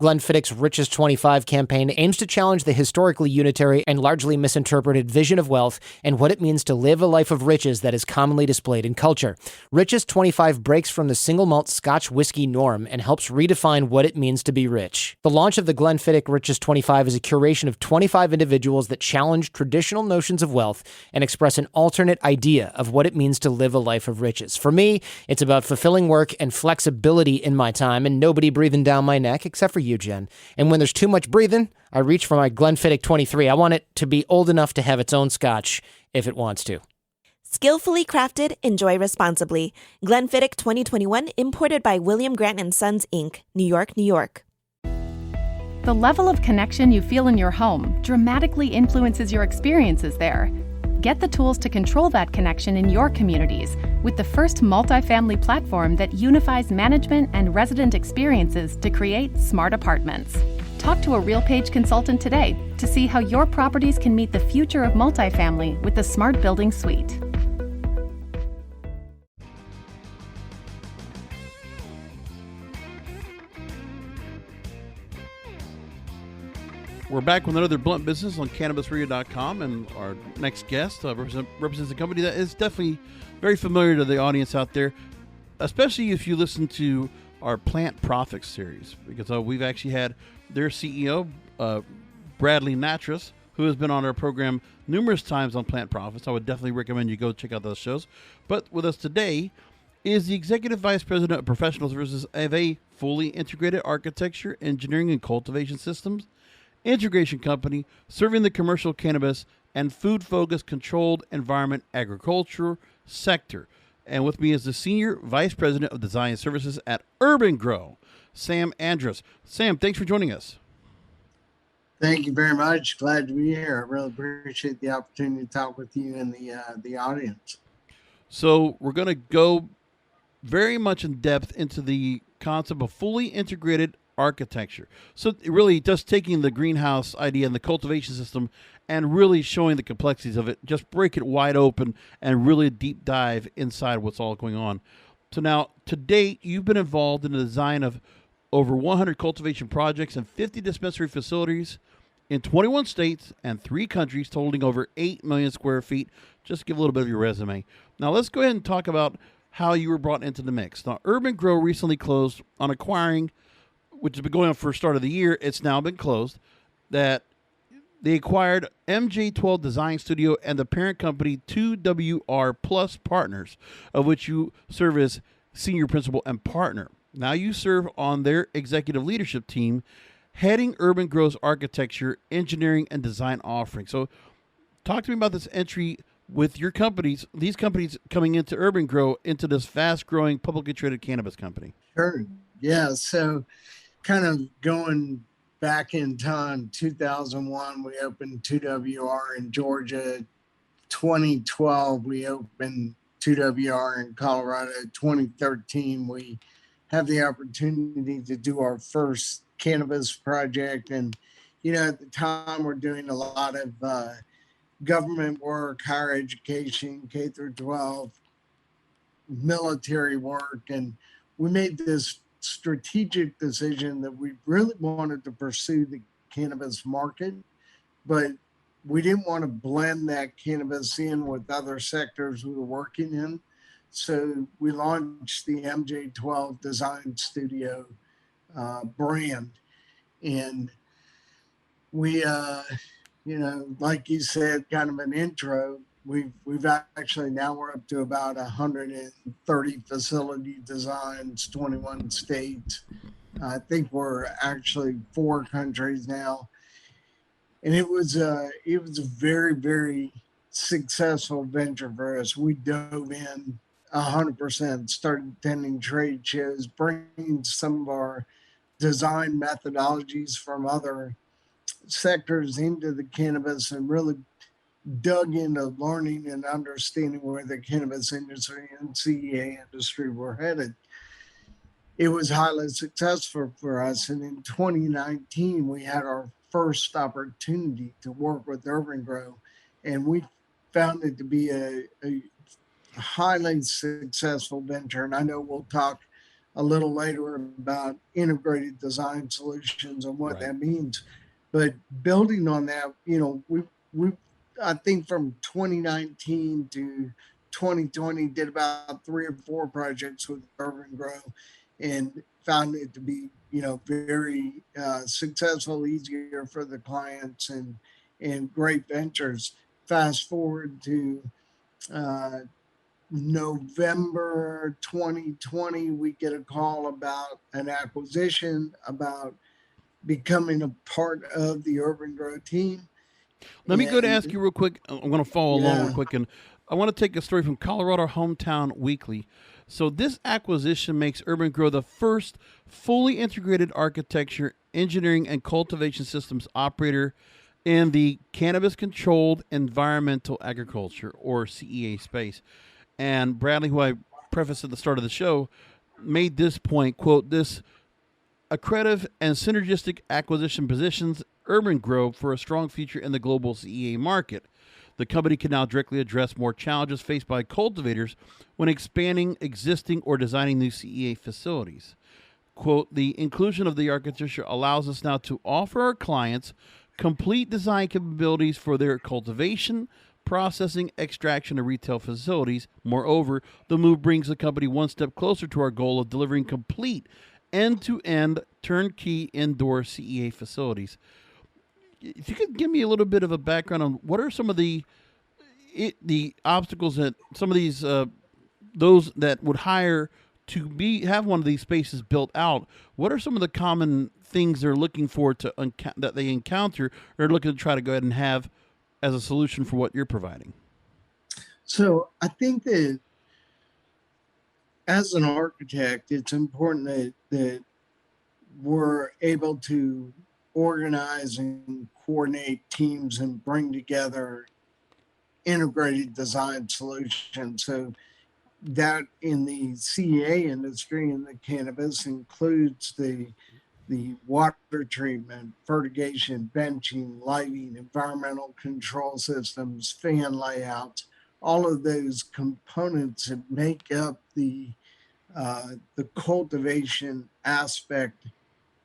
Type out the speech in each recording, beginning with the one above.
Glenfiddich's Richest 25 campaign aims to challenge the historically unitary and largely misinterpreted vision of wealth and what it means to live a life of riches that is commonly displayed in culture. Richest 25 breaks from the single malt Scotch whiskey norm and helps redefine what it means to be rich. The launch of the Glenfiddich Richest 25 is a curation of 25 individuals that challenge traditional notions of wealth and express an alternate idea of what it means to live a life of riches. For me, it's about fulfilling work and flexibility in my time and nobody breathing down my neck except for you, Jen. And when there's too much breathing, I reach for my Glenfiddich 23. I want it to be old enough to have its own scotch if it wants to. Skillfully crafted, enjoy responsibly. Glenfiddich 2021, imported by William Grant & Sons, Inc., New York, New York. The level of connection you feel in your home dramatically influences your experiences there. Get the tools to control that connection in your communities with the first multifamily platform that unifies management and resident experiences to create smart apartments. Talk to a RealPage consultant today to see how your properties can meet the future of multifamily with the Smart Building Suite. We're back with another Blunt Business on CannabisRadio.com, and our next guest represents a company that is definitely very familiar to the audience out there, especially if you listen to our Plant Profits series, because we've actually had their CEO, Bradley Natras, who has been on our program numerous times on Plant Profits. I would definitely recommend you go check out those shows. But with us today is the Executive Vice President of Professional Services of a fully integrated architecture, engineering, and cultivation systems integration company serving the commercial cannabis and food-focused controlled environment agriculture sector. And with me is the Senior Vice President of Design Services at Urban-gro, Sam Andras. Sam, thanks for joining us. Thank you very much. Glad to be here. I really appreciate the opportunity to talk with you and the audience. So we're going to go very much in depth into the concept of fully integrated architecture. So really just taking the greenhouse idea and the cultivation system and really showing the complexities of it, just break it wide open and really deep dive inside what's all going on. So now, to date, you've been involved in the design of over 100 cultivation projects and 50 dispensary facilities in 21 states and 3 countries, totaling over 8 million square feet. Just to give a little bit of your resume. Now, let's go ahead and talk about how you were brought into the mix. Now, Urban-gro recently closed on acquiring, which has been going on for the start of the year, it's now been closed, that they acquired MJ12 Design Studio and the parent company 2WR Plus Partners, of which you serve as senior principal and partner. Now you serve on their executive leadership team, heading Urban-gro's architecture, engineering, and design offering. So talk to me about this entry with your companies, these companies coming into Urban-gro, into this fast-growing publicly traded cannabis company. Sure. Yeah. So kind of going back in time, 2001, we opened 2WR in Georgia. 2012, we opened 2WR in Colorado. 2013, we have the opportunity to do our first cannabis project. And, at the time, we're doing a lot of government work, higher education, K through 12, military work. And we made this strategic decision that we really wanted to pursue the cannabis market, but we didn't want to blend that cannabis in with other sectors we were working in. So we launched the MJ12 Design Studio brand. And we, like you said, kind of an intro, we've actually, now we're up to about 130 facility designs, 21 states. I think we're actually 4 countries now. And it was a very, very successful venture for us. We dove in 100%, started attending trade shows, bringing some of our design methodologies from other sectors into the cannabis, and really dug into learning and understanding where the cannabis industry and CEA industry were headed. It was highly successful for us. And in 2019, we had our first opportunity to work with Urban-gro, and we found it to be a highly successful venture. And I know we'll talk a little later about integrated design solutions and what Right. that means. But building on that, we I think from 2019 to 2020 did about 3 or 4 projects with Urban-gro, and found it to be very successful, easier for the clients, and great ventures. Fast forward to uh, November 2020, we get a call about an acquisition, about becoming a part of the Urban-gro team. Let me go to ask And you real quick. I'm going to follow along real yeah, quick, and I want to take a story from Colorado Hometown Weekly. So this acquisition makes Urban-gro the first fully integrated architecture, engineering, and cultivation systems operator in the cannabis-controlled environmental agriculture, or CEA space. And Bradley, who I prefaced at the start of the show, made this point, quote, this accretive and synergistic acquisition positions Urban-gro for a strong future in the global CEA market. The company can now directly address more challenges faced by cultivators when expanding existing or designing new CEA facilities. Quote, the inclusion of the architecture allows us now to offer our clients complete design capabilities for their cultivation, processing, extraction, and retail facilities. Moreover, the move brings the company one step closer to our goal of delivering complete end-to-end turnkey indoor CEA facilities. If you could give me a little bit of a background on what are some of the obstacles that some of these those that would hire to have one of these spaces built out, what are some of the common things they're looking for that they encounter or looking to try to go ahead and have as a solution for what you're providing? so I think that as an architect, it's important that we're able to organize and coordinate teams and bring together integrated design solutions. So that in the CEA industry and the cannabis includes the water treatment, fertigation, benching, lighting, environmental control systems, fan layouts, all of those components that make up the cultivation aspect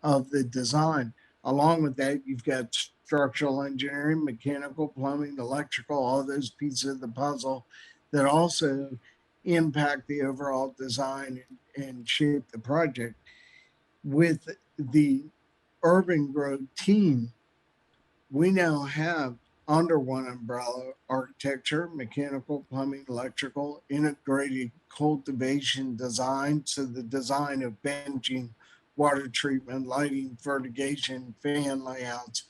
of the design. Along with that, you've got structural engineering, mechanical, plumbing, electrical, all those pieces of the puzzle that also impact the overall design and shape the project. With the Urban-gro team, we now have under one umbrella architecture, mechanical, plumbing, electrical, integrated cultivation design. So the design of benching, water treatment, lighting, fertigation, fan layouts,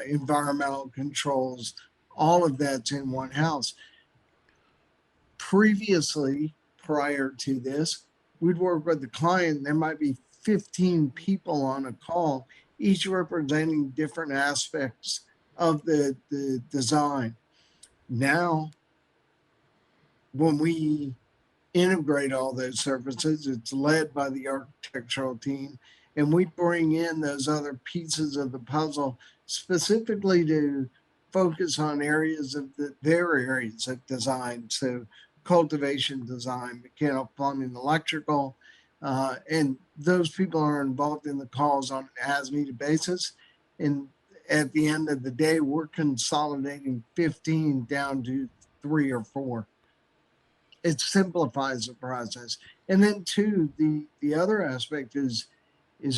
environmental controls, all of that's in one house. Previously, prior to this, we'd work with the client. There might be 15 people on a call, each representing different aspects of the design. Now, when we integrate all those services, it's led by the architectural team, and we bring in those other pieces of the puzzle specifically to focus on areas of their areas of design. So cultivation design, mechanical, plumbing, electrical, and those people are involved in the calls on an as-needed basis. And at the end of the day, we're consolidating 15 down to 3 or 4. It simplifies the process. And then two, the other aspect is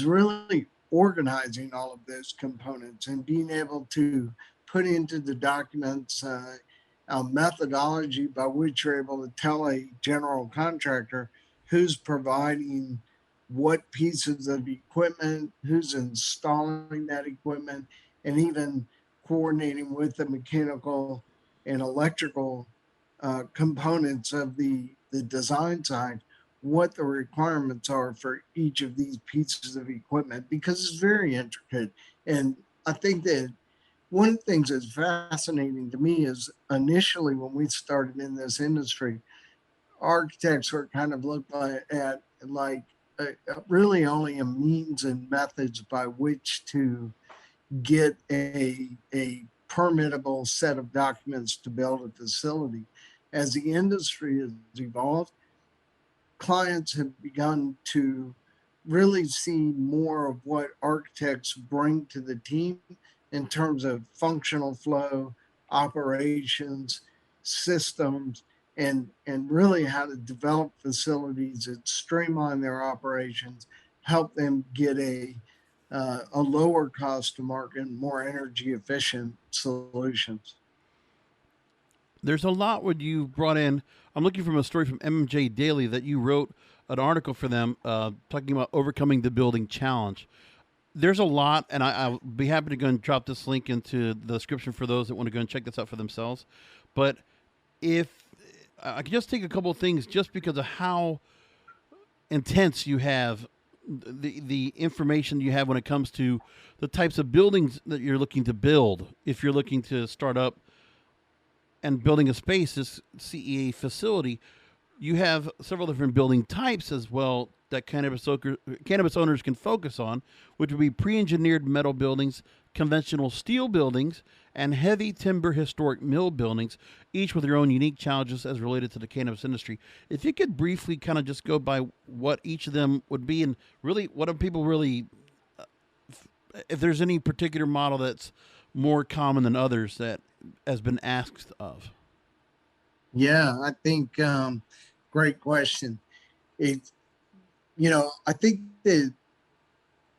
really organizing all of those components and being able to put into the documents a methodology by which you're able to tell a general contractor who's providing what pieces of equipment, who's installing that equipment, and even coordinating with the mechanical and electrical components of the design side, what the requirements are for each of these pieces of equipment, because it's very intricate. And I think that one of the things that's fascinating to me is initially when we started in this industry, architects were kind of looked at like really only a means and methods by which to get a permittable set of documents to build a facility. As the industry has evolved, clients have begun to really see more of what architects bring to the team in terms of functional flow, operations, systems, and really how to develop facilities that streamline their operations, help them get a lower cost to market, more energy efficient solutions. There's a lot what you brought in. I'm looking from a story from MJ Daily that you wrote an article for them talking about overcoming the building challenge. There's a lot, and I'll be happy to go and drop this link into the description for those that want to go and check this out for themselves. But if I could just take a couple of things just because of how intense you have the information you have when it comes to the types of buildings that you're looking to build. If you're looking to start up and building a space, this CEA facility, you have several different building types as well that cannabis owners can focus on, which would be pre-engineered metal buildings, conventional steel buildings, and heavy timber historic mill buildings, each with their own unique challenges as related to the cannabis industry. If you could briefly kind of just go by what each of them would be, and really what do people really, if there's any particular model that's more common than others that has been asked of. Yeah, I think great question. I think that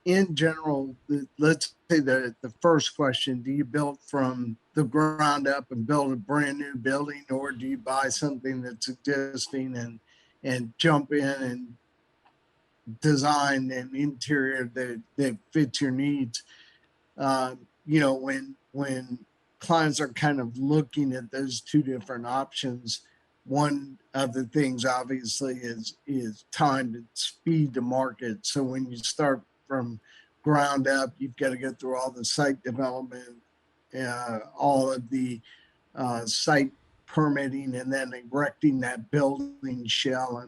in general, let's say the first question, do you build from the ground up and build a brand new building, or do you buy something that's existing and jump in and design an interior that fits your needs? When clients are kind of looking at those two different options, one of the things obviously is time and speed to market. So when you start from ground up, you've got to go through all the site development, all of the site permitting, and then erecting that building shell.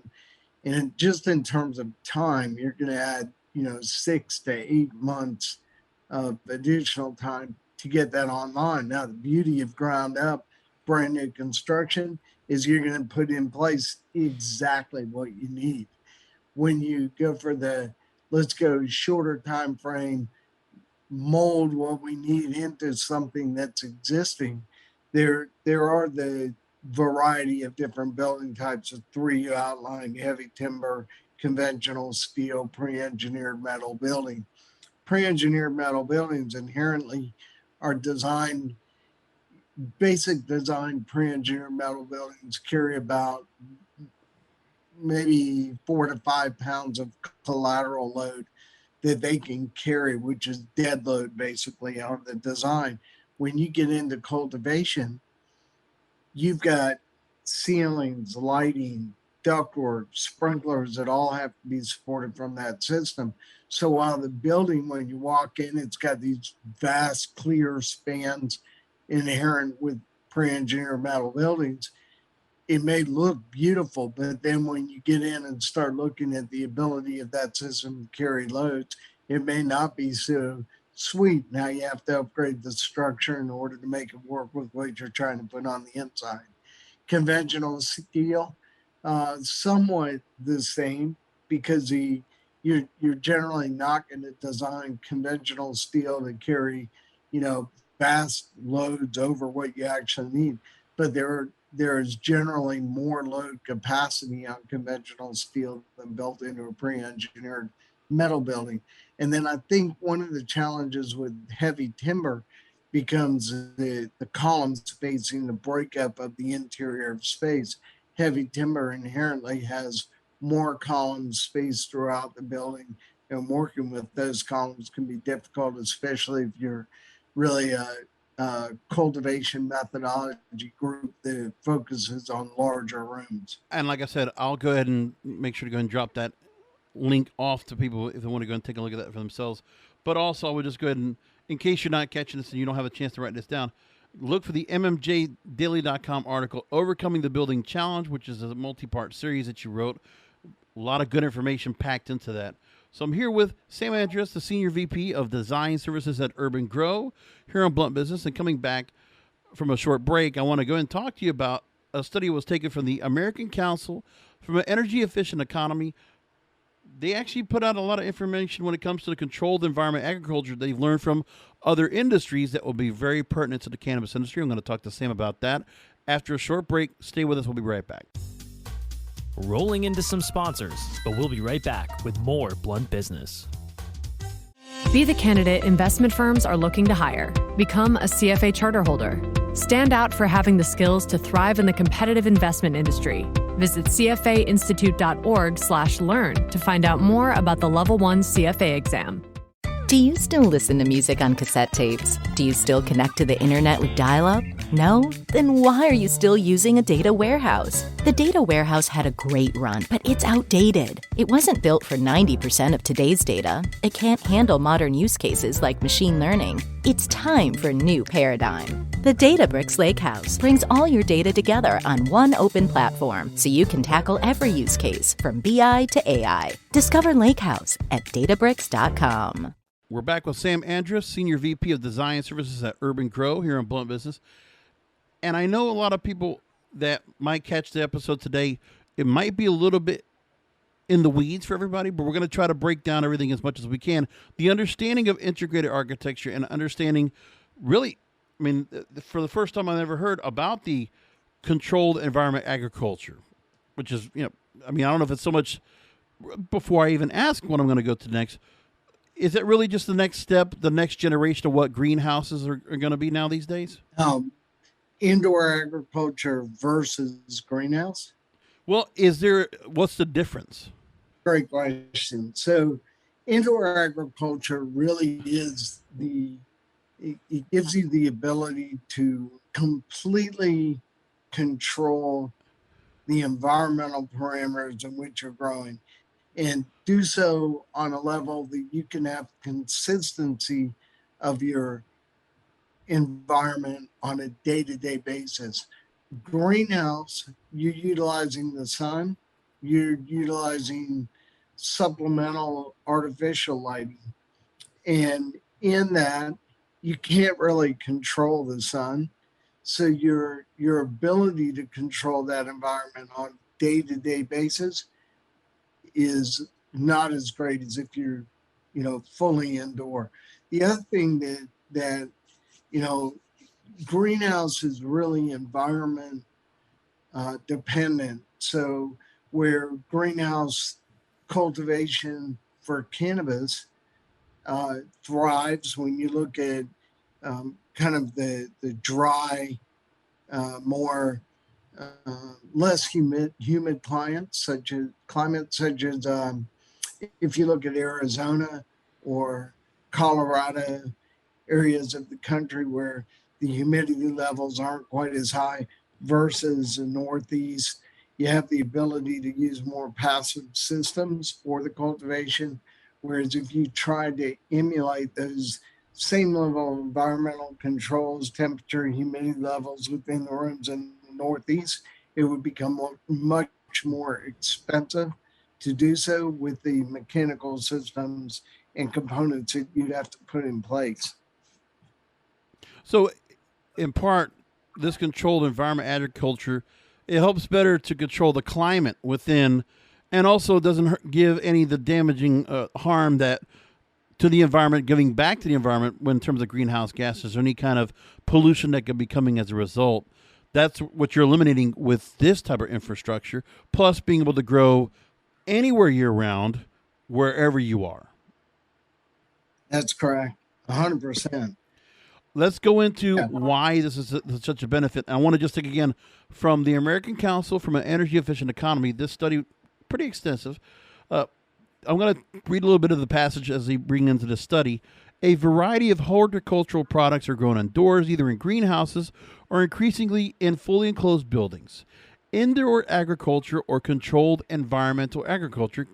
And just in terms of time, you're going to add 6 to 8 months of additional time to get that online. Now, the beauty of ground up, brand new construction, is you're going to put in place exactly what you need. When you go for let's go shorter time frame, mold what we need into something that's existing, there are the variety of different building types of 3 you outlined: heavy timber, conventional steel, pre-engineered metal building. Pre-engineered metal buildings inherently are designed, basic design pre-engineered metal buildings carry about maybe 4 to 5 pounds of collateral load that they can carry, which is dead load basically out of the design. When you get into cultivation, you've got ceilings, lighting, ductwork, sprinklers that all have to be supported from that system. So while the building, when you walk in, it's got these vast clear spans inherent with pre-engineered metal buildings, it may look beautiful, but then when you get in and start looking at the ability of that system to carry loads, it may not be so sweet. Now you have to upgrade the structure in order to make it work with what you're trying to put on the inside. Conventional steel, somewhat the same, because you're generally not going to design conventional steel to carry, vast loads over what you actually need. But there is generally more load capacity on conventional steel than built into a pre-engineered metal building. And then I think one of the challenges with heavy timber becomes the column spacing, the breakup of the interior of space. Heavy timber inherently has more columns spaced throughout the building, and working with those columns can be difficult, especially if you're really a cultivation methodology group that focuses on larger rooms. And like I said, I'll go ahead and make sure to go and drop that link off to people if they want to go and take a look at that for themselves. But also, I would just go ahead and, in case you're not catching this and you don't have a chance to write this down, look for the mmjdaily.com article, Overcoming the Building Challenge, which is a multi-part series that you wrote. A lot of good information packed into that. So I'm here with Sam Andras, the Senior VP of Design Services at Urban-gro here on Blunt Business. And coming back from a short break, I want to go and talk to you about a study that was taken from the American Council from an energy efficient economy, they actually put out a lot of information when it comes to the controlled environment agriculture they've learned from other industries that will be very pertinent to the cannabis industry. I'm going to talk to Sam about that after a short break. Stay with us. We'll be right back. Rolling into some sponsors, but we'll be right back with more Blunt Business. Be the candidate investment firms are looking to hire. Become a CFA charter holder. Stand out for having the skills to thrive in the competitive investment industry. Visit cfainstitute.org/learn to find out more about the Level 1 CFA exam. Do you still listen to music on cassette tapes? Do you still connect to the internet with dial-up? No? Then why are you still using a data warehouse? The data warehouse had a great run, but it's outdated. It wasn't built for 90% of today's data. It can't handle modern use cases like machine learning. It's time for a new paradigm. The Databricks Lakehouse brings all your data together on one open platform so you can tackle every use case from BI to AI. Discover Lakehouse at Databricks.com. We're back with Sam Andras, Senior VP of Design Services at Urban-gro here on Blunt Business. And I know a lot of people that might catch the episode today, it might be a little bit in the weeds for everybody, but we're going to try to break down everything as much as we can. The understanding of integrated architecture and understanding really, I mean, for the first time I've ever heard about the controlled environment agriculture, which is, I don't know if it's so much before I even ask what I'm going to go to next. Is it really just the next step, the next generation of what greenhouses are going to be now these days? Indoor agriculture versus greenhouse? Well, what's the difference? Great question. So indoor agriculture really is it gives you the ability to completely control the environmental parameters in which you're growing, and do so on a level that you can have consistency of your environment on a day-to-day basis. Greenhouse, you're utilizing the sun, you're utilizing supplemental artificial lighting. And in that, you can't really control the sun. So your ability to control that environment on a day-to-day basis is not as great as if you're, fully indoor. The other thing that greenhouse is really environment dependent. So where greenhouse cultivation for cannabis thrives when you look at kind of the dry, more less humid climates, such as if you look at Arizona or Colorado, areas of the country where the humidity levels aren't quite as high, versus the Northeast, you have the ability to use more passive systems for the cultivation. Whereas if you try to emulate those same level of environmental controls, temperature, and humidity levels within the rooms in the Northeast, it would become much more expensive to do so with the mechanical systems and components that you'd have to put in place. So in part, this controlled environment agriculture, it helps better to control the climate within, and also doesn't give any of the damaging harm that to the environment, giving back to the environment in terms of greenhouse gases or any kind of pollution that could be coming as a result. That's what you're eliminating with this type of infrastructure, plus being able to grow anywhere year-round, wherever you are. That's correct, 100%. Let's go into why this is such a benefit. I want to just take again from the American Council from an Energy Efficient Economy. This study, pretty extensive. I'm going to read a little bit of the passage as they bring into the study. A variety of horticultural products are grown indoors, either in greenhouses or increasingly in fully enclosed buildings. Indoor agriculture or controlled environmental agriculture,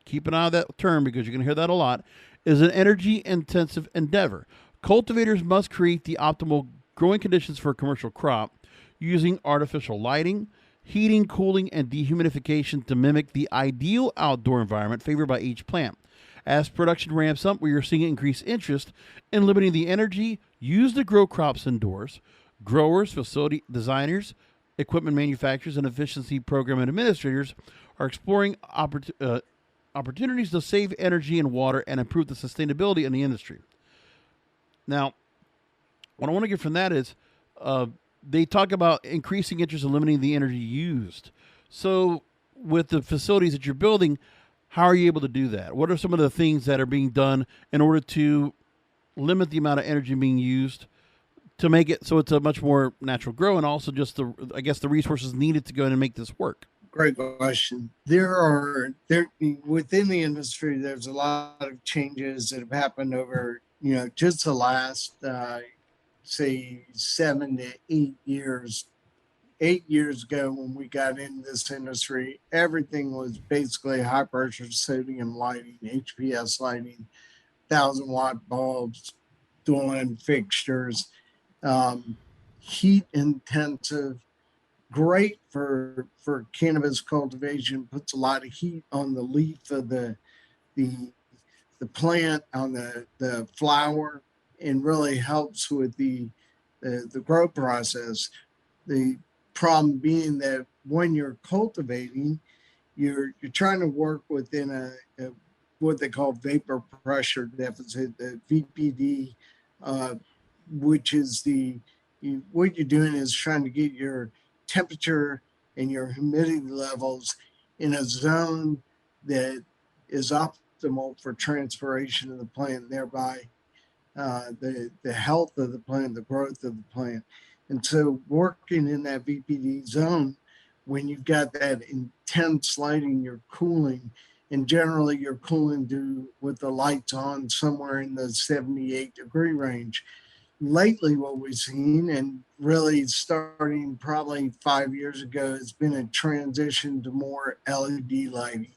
keep an eye on that term because you're going to hear that a lot, is an energy-intensive endeavor. Cultivators must create the optimal growing conditions for a commercial crop using artificial lighting, heating, cooling, and dehumidification to mimic the ideal outdoor environment favored by each plant. As production ramps up, we are seeing increased interest in limiting the energy used to grow crops indoors. Growers, facility designers, equipment manufacturers, and efficiency program administrators are exploring opportunities to save energy and water and improve the sustainability in the industry. Now, what I want to get from that is they talk about increasing interest in limiting the energy used. So with the facilities that you're building, how are you able to do that? What are some of the things that are being done in order to limit the amount of energy being used to make it so it's a much more natural grow, and also just the resources needed to go in and make this work? Great question. Within the industry, there's a lot of changes that have happened over, just the last, say 7 to 8 years. 8 years ago, when we got into this industry, everything was basically high pressure sodium lighting, HPS lighting, 1,000-watt bulbs, dual end fixtures, heat intensive, great for cannabis cultivation, puts a lot of heat on the leaf of the plant, on the flower, and really helps with the grow process. The problem being that when you're cultivating, you're trying to work within a what they call vapor pressure deficit, the VPD, which is what you're doing is trying to get your temperature and your humidity levels in a zone that is optimal for transpiration of the plant, thereby the health of the plant, the growth of the plant. And so working in that VPD zone, when you've got that intense lighting, you're cooling, and generally you're cooling with the lights on somewhere in the 78-degree range. Lately, what we've seen, and really starting probably 5 years ago, has been a transition to more LED lighting.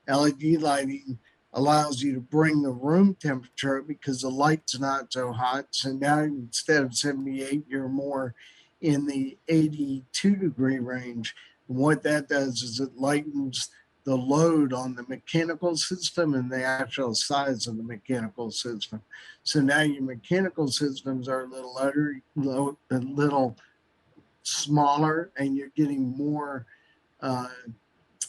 LED lighting allows you to bring the room temperature up because the light's not so hot. So now instead of 78, you're more in the 82-degree range. And what that does is it lightens the load on the mechanical system and the actual size of the mechanical system. So now your mechanical systems are a little smaller, and you're getting more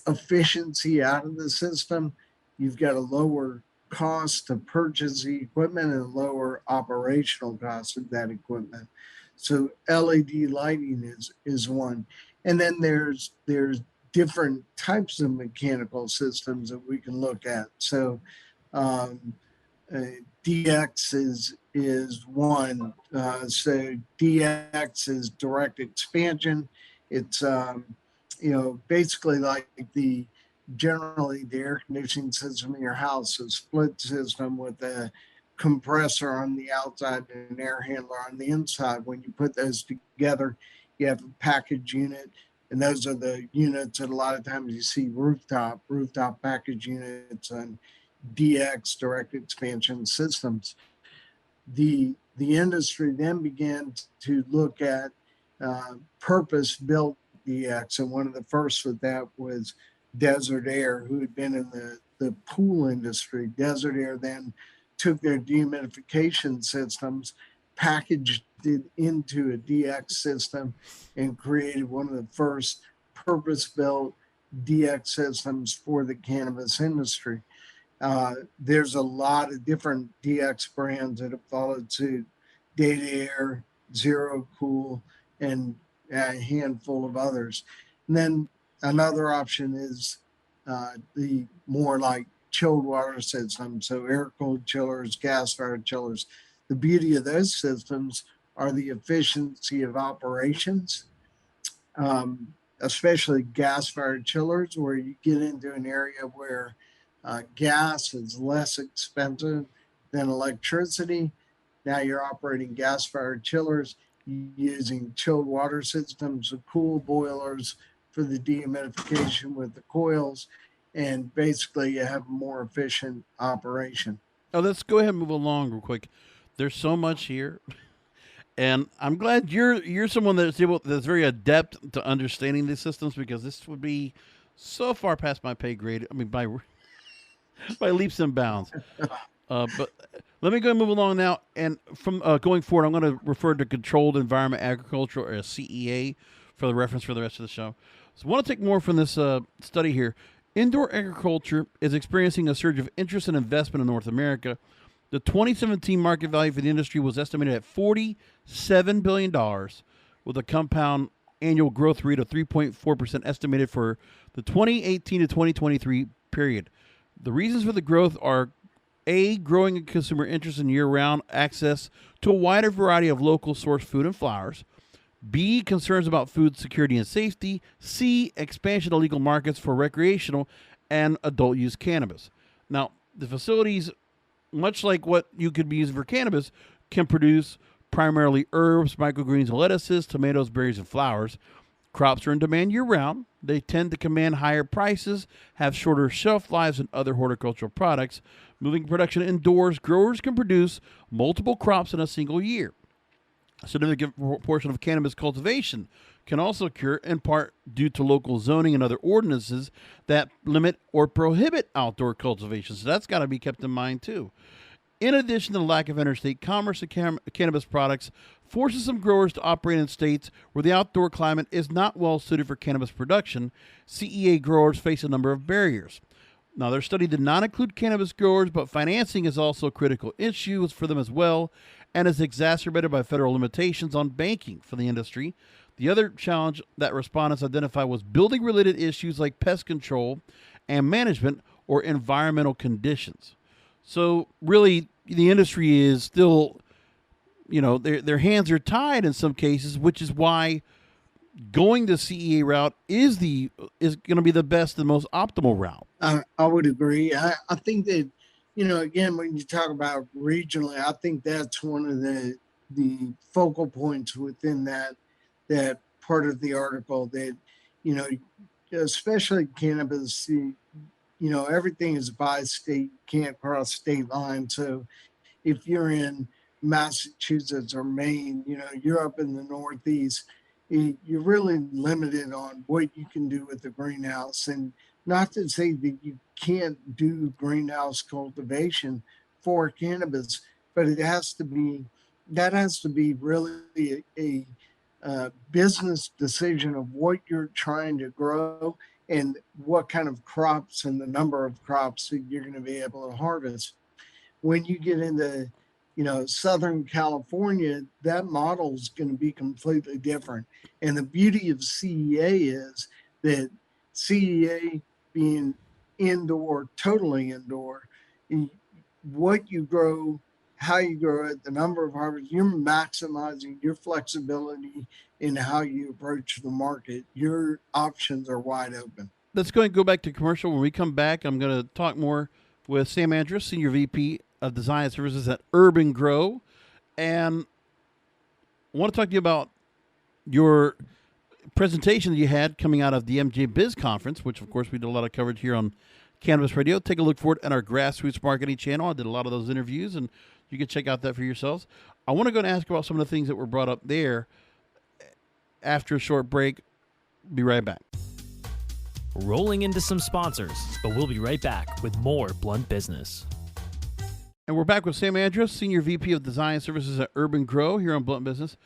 efficiency out of the system. You've got a lower cost to purchase the equipment and a lower operational cost of that equipment. So LED lighting is one. And then there's different types of mechanical systems that we can look at. So DX is one. So DX is direct expansion. It's basically like generally the air conditioning system in your house, a split system with a compressor on the outside and an air handler on the inside. When you put those together, you have a package unit, and those are the units that a lot of times you see rooftop package units and DX, direct expansion systems. The industry then began to look at purpose-built DX, and one of the first with that was Desert Air, who had been in the pool industry. Desert Air then took their dehumidification systems, packaged it into a DX system, and created one of the first purpose-built DX systems for the cannabis industry. There's a lot of different DX brands that have followed suit: Data Air, Zero Cool, and a handful of others. And then another option is the more like chilled water systems, so air-cooled chillers, gas-fired chillers. The beauty of those systems are the efficiency of operations, especially gas-fired chillers, where you get into an area where gas is less expensive than electricity. Now you're operating gas-fired chillers using chilled water systems with cool boilers for the dehumidification with the coils, and basically you have a more efficient operation. Oh, let's go ahead and move along real quick. There's so much here, and I'm glad you're someone that's very adept to understanding these systems, because this would be so far past my pay grade. I mean, by leaps and bounds. But let me go and move along now. And from going forward, I'm going to refer to Controlled Environment Agriculture, or CEA, for the reference for the rest of the show. So I want to take more from this study here. Indoor agriculture is experiencing a surge of interest and investment in North America. The 2017 market value for the industry was estimated at $47 billion, with a compound annual growth rate of 3.4% estimated for the 2018 to 2023 period. The reasons for the growth are A, growing consumer interest in year-round access to a wider variety of local source food and flowers. B, concerns about food security and safety. C, expansion of legal markets for recreational and adult use cannabis. Now, the facilities, much like what you could be using for cannabis, can produce primarily herbs, microgreens, and lettuces, tomatoes, berries, and flowers. Crops are in demand year-round. They tend to command higher prices, have shorter shelf lives than other horticultural products. Moving production indoors, growers can produce multiple crops in a single year. A significant portion of cannabis cultivation can also occur in part due to local zoning and other ordinances that limit or prohibit outdoor cultivation. So that's got to be kept in mind too. In addition to the lack of interstate commerce of cannabis products, forces some growers to operate in states where the outdoor climate is not well suited for cannabis production. CEA growers face a number of barriers. Now, their study did not include cannabis growers, but financing is also a critical issue for them as well, and is exacerbated by federal limitations on banking for the industry. The other challenge that respondents identified was building-related issues like pest control and management or environmental conditions. So really, the industry is still, their hands are tied in some cases, which is why going the CEA route is going to be the best and most optimal route. I would agree. I think that, again, when you talk about regionally, I think that's one of the focal points within that part of the article that, especially cannabis, everything is by state, can't cross state lines. So if you're in Massachusetts or Maine, you're up in the Northeast, you're really limited on what you can do with the greenhouse. And not to say that you can't do greenhouse cultivation for cannabis, but that has to be really a business decision of what you're trying to grow and what kind of crops and the number of crops that you're going to be able to harvest. When you get into, Southern California, that model is going to be completely different. And the beauty of CEA is that CEA being indoor, totally indoor, what you grow, how you grow it, the number of harvests, you're maximizing your flexibility in how you approach the market. Your options are wide open. Let's go back to commercial. When we come back, I'm going to talk more with Sam Andras, Senior VP of Design Services at Urban-gro. And I want to talk to you about your presentation that you had coming out of the MJ Biz Conference, which, of course, we did a lot of coverage here on Cannabis Radio. Take a look for it at our Grassroots Marketing channel. I did a lot of those interviews, and you can check out that for yourselves. I want to go and ask about some of the things that were brought up there after a short break. Be right back. Rolling into some sponsors, but we'll be right back with more Blunt Business. And we're back with Sam Andras, Senior VP of Design Services at Urban-gro here on Blunt Business.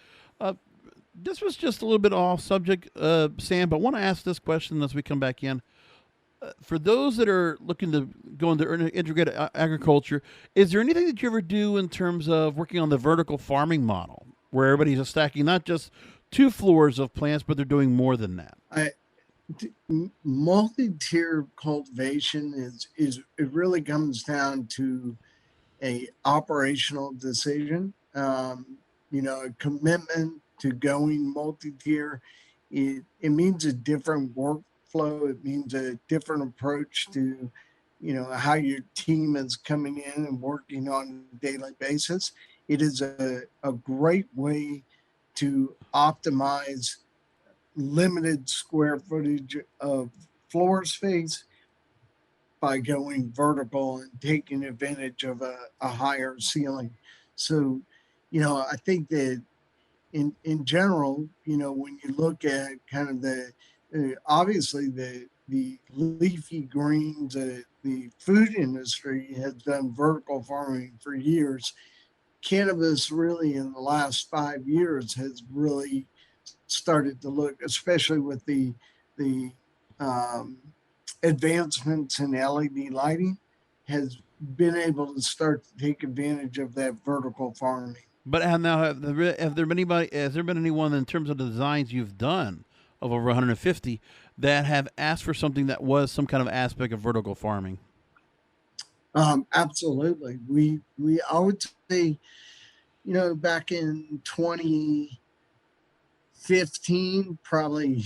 This was just a little bit off subject, Sam, but I want to ask this question as we come back in. For those that are looking to go into integrated agriculture, is there anything that you ever do in terms of working on the vertical farming model, where everybody's just stacking not just 2 floors of plants, but they're doing more than that? Multi-tier cultivation it really comes down to a operational decision, a commitment to going multi-tier. It means a different workflow. It means a different approach to, how your team is coming in and working on a daily basis. It is a great way to optimize limited square footage of floor space by going vertical and taking advantage of a higher ceiling. So, I think that in general, when you look at kind of obviously the leafy greens, the food industry has done vertical farming for years. Cannabis really in the last 5 years has really started to look, especially with the advancements in LED lighting has been able to start to take advantage of that vertical farming. But have there been anyone in terms of the designs you've done of over 150 that have asked for something that was some kind of aspect of vertical farming? Absolutely. I would say, back in 2015, probably,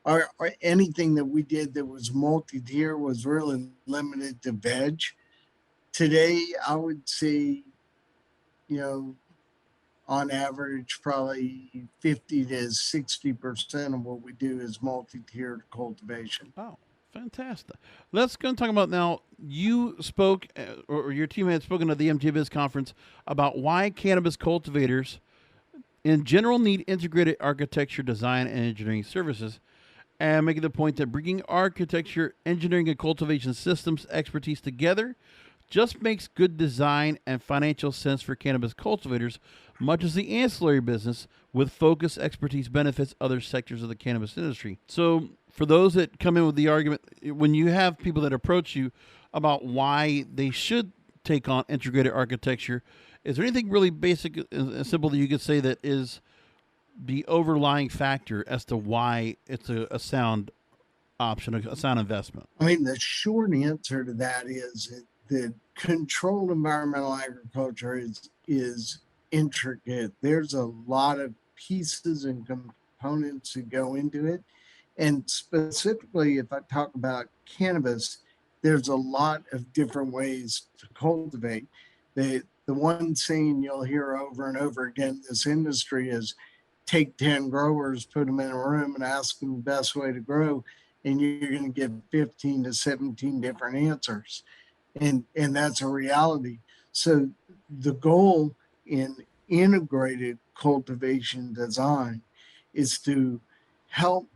or anything that we did that was multi-tier was really limited to veg. Today, I would say, on average, probably 50 to 60% of what we do is multi-tiered cultivation. Oh, fantastic. Let's go and talk about now. You spoke, or your team had spoken at the MJBiz conference about why cannabis cultivators in general need integrated architecture, design, and engineering services, and making the point that bringing architecture, engineering, and cultivation systems expertise together just makes good design and financial sense for cannabis cultivators, much as the ancillary business with focused expertise benefits other sectors of the cannabis industry. So for those that come in with the argument, when you have people that approach you about why they should take on integrated architecture, is there anything really basic and simple that you could say that is the overlying factor as to why it's a sound option, a sound investment? I mean, the short answer to that is that controlled environmental agriculture is intricate. There's a lot of pieces and components that go into it. And specifically, if I talk about cannabis, there's a lot of different ways to cultivate. The one saying you'll hear over and over again in this industry is take 10 growers, put them in a room and ask them the best way to grow, and you're going to get 15 to 17 different answers. And that's a reality. So the goal in integrated cultivation design is to help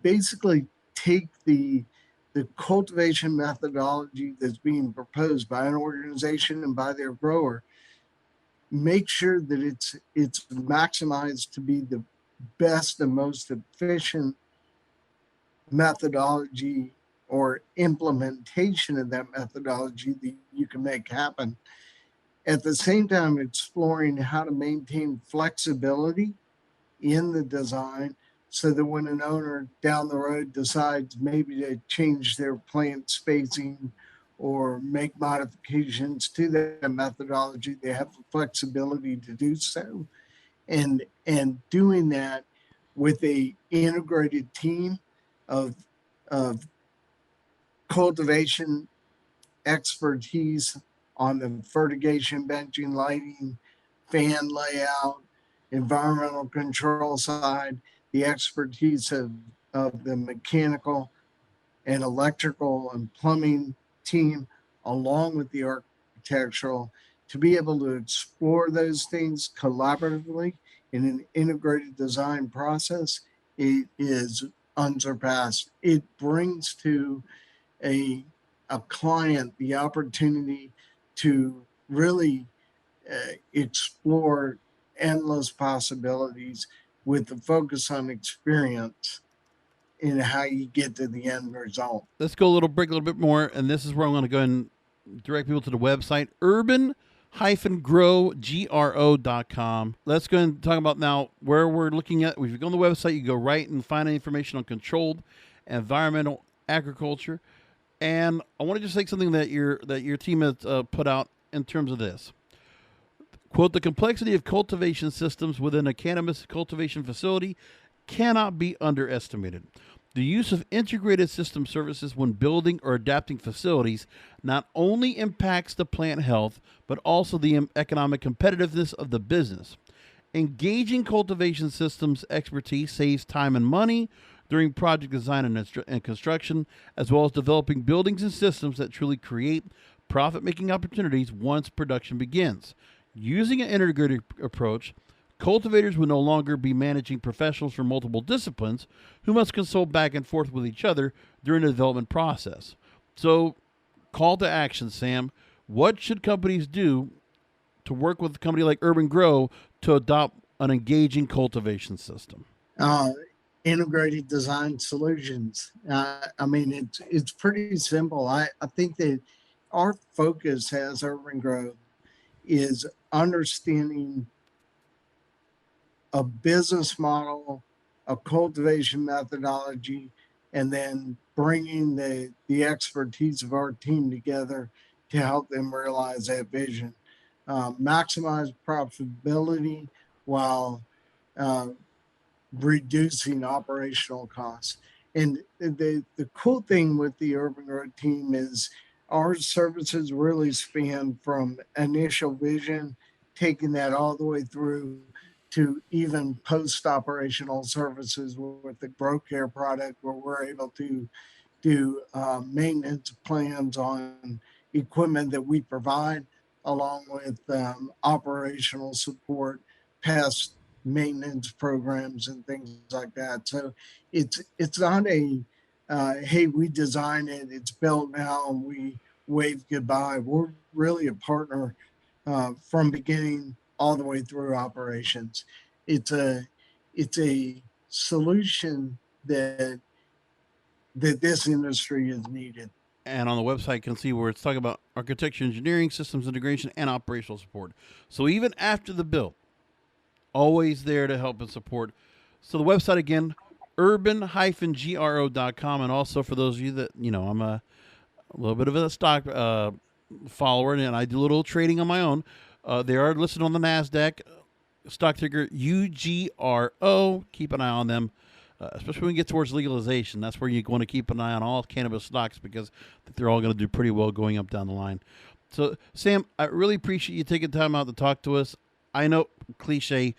basically take the cultivation methodology that's being proposed by an organization and by their grower, make sure that it's maximized to be the best and most efficient methodology or implementation of that methodology that you can make happen. At the same time, exploring how to maintain flexibility in the design so that when an owner down the road decides maybe to change their plant spacing or make modifications to that methodology, they have the flexibility to do so. And doing that with a integrated team of cultivation expertise on the fertigation, benching, lighting, fan layout, environmental control side, the expertise of the mechanical and electrical and plumbing team, along with the architectural, to be able to explore those things collaboratively in an integrated design process, it is unsurpassed. It brings to a client the opportunity to really explore endless possibilities with the focus on experience in how you get to the end result. Let's go a little bit more, and this is where I'm going to go and direct people to the website, Urban-gro.com. Let's go and talk about now where we're looking at. If you go on the website, you go right and find information on controlled environmental agriculture. And I want to just say something that your team has put out in terms of this. Quote, the complexity of cultivation systems within a cannabis cultivation facility cannot be underestimated. The use of integrated system services when building or adapting facilities not only impacts the plant health, but also the economic competitiveness of the business. Engaging cultivation systems expertise saves time and money during project design and construction, as well as developing buildings and systems that truly create profit-making opportunities once production begins. Using an integrated approach, cultivators will no longer be managing professionals from multiple disciplines who must consult back and forth with each other during the development process. So, call to action, Sam. What should companies do to work with a company like Urban-gro to adopt an engaging cultivation system? integrated design solutions. I mean, it's pretty simple. I think that our focus as Urban-gro is understanding a business model, a cultivation methodology, and then bringing the expertise of our team together to help them realize that vision. Maximize profitability while reducing operational costs. And the cool thing with the Urban-gro team is our services really span from initial vision, taking that all the way through to even post-operational services with the Grow Care product, where we're able to do maintenance plans on equipment that we provide, along with operational support, pest maintenance programs, and things like that. So it's not a hey, we design it, it's built now, and we wave goodbye. We're really a partner from beginning all the way through operations. It's a solution that this industry is needed. And on the website, you can see where it's talking about architecture, engineering, systems integration, and operational support. So even after the build, always there to help and support. So the website again, urban-gro.com. And also for those of you that, I'm a little bit of a stock follower, and I do a little trading on my own. They are listed on the NASDAQ, stock ticker UGRO. Keep an eye on them, especially when we get towards legalization. That's where you want to keep an eye on all cannabis stocks, because they're all going to do pretty well going up down the line. So, Sam, I really appreciate you taking time out to talk to us. I know, cliche,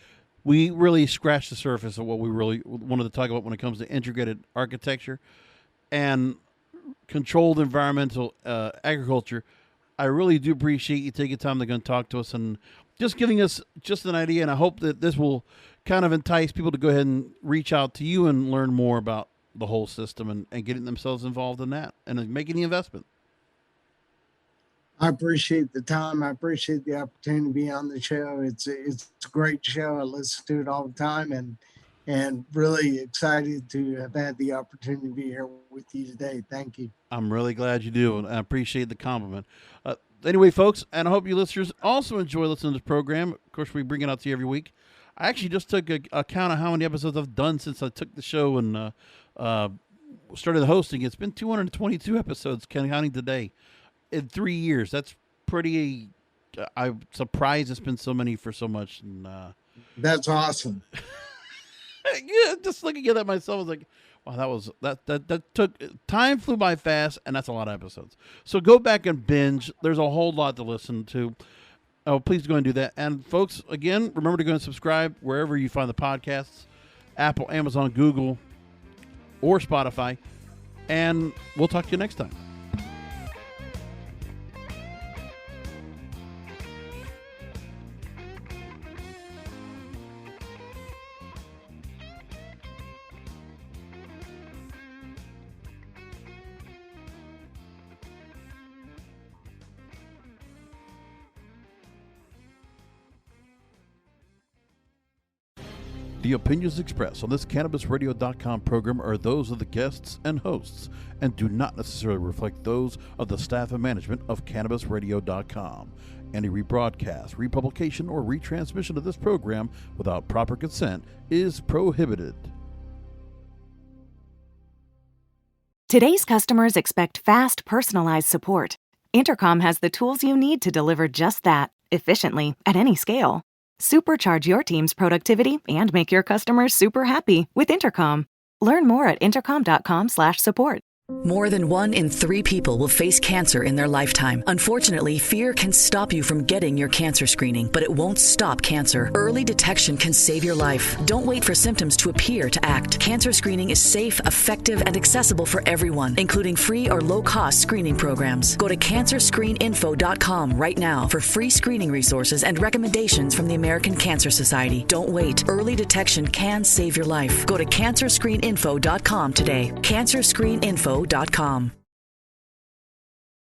we really scratched the surface of what we really wanted to talk about when it comes to integrated architecture and controlled environmental agriculture. I really do appreciate you taking time to go and talk to us and just giving us just an idea. And I hope that this will kind of entice people to go ahead and reach out to you and learn more about the whole system and getting themselves involved in that and making the investment. I appreciate the time. I appreciate the opportunity to be on the show. It's a great show. I listen to it all the time, and really excited to have had the opportunity to be here with you today. Thank you. I'm really glad you do, and I appreciate the compliment. Anyway, folks, and I hope you listeners also enjoy listening to this program. Of course, we bring it out to you every week. I actually just took a count of how many episodes I've done since I took the show and started hosting. It's been 222 episodes, counting today, in 3 years. That's pretty. I'm surprised it's been so many for so much. And that's awesome. Yeah, just looking at that myself, I was like, wow, that took time, flew by fast, and that's a lot of episodes. So go back and binge. There's a whole lot to listen to. Oh, please go and do that. And folks, again, remember to go and subscribe wherever you find the podcasts, Apple, Amazon, Google, or Spotify. And we'll talk to you next time. The opinions expressed on this CannabisRadio.com program are those of the guests and hosts and do not necessarily reflect those of the staff and management of CannabisRadio.com. Any rebroadcast, republication, or retransmission of this program without proper consent is prohibited. Today's customers expect fast, personalized support. Intercom has the tools you need to deliver just that, efficiently, at any scale. Supercharge your team's productivity and make your customers super happy with Intercom. Learn more at intercom.com/support. More than 1 in 3 people will face cancer in their lifetime. Unfortunately, fear can stop you from getting your cancer screening, but it won't stop cancer. Early detection can save your life. Don't wait for symptoms to appear to act. Cancer screening is safe, effective, and accessible for everyone, including free or low-cost screening programs. Go to cancerscreeninfo.com right now for free screening resources and recommendations from the American Cancer Society. Don't wait. Early detection can save your life. Go to cancerscreeninfo.com today. cancerscreeninfo.com.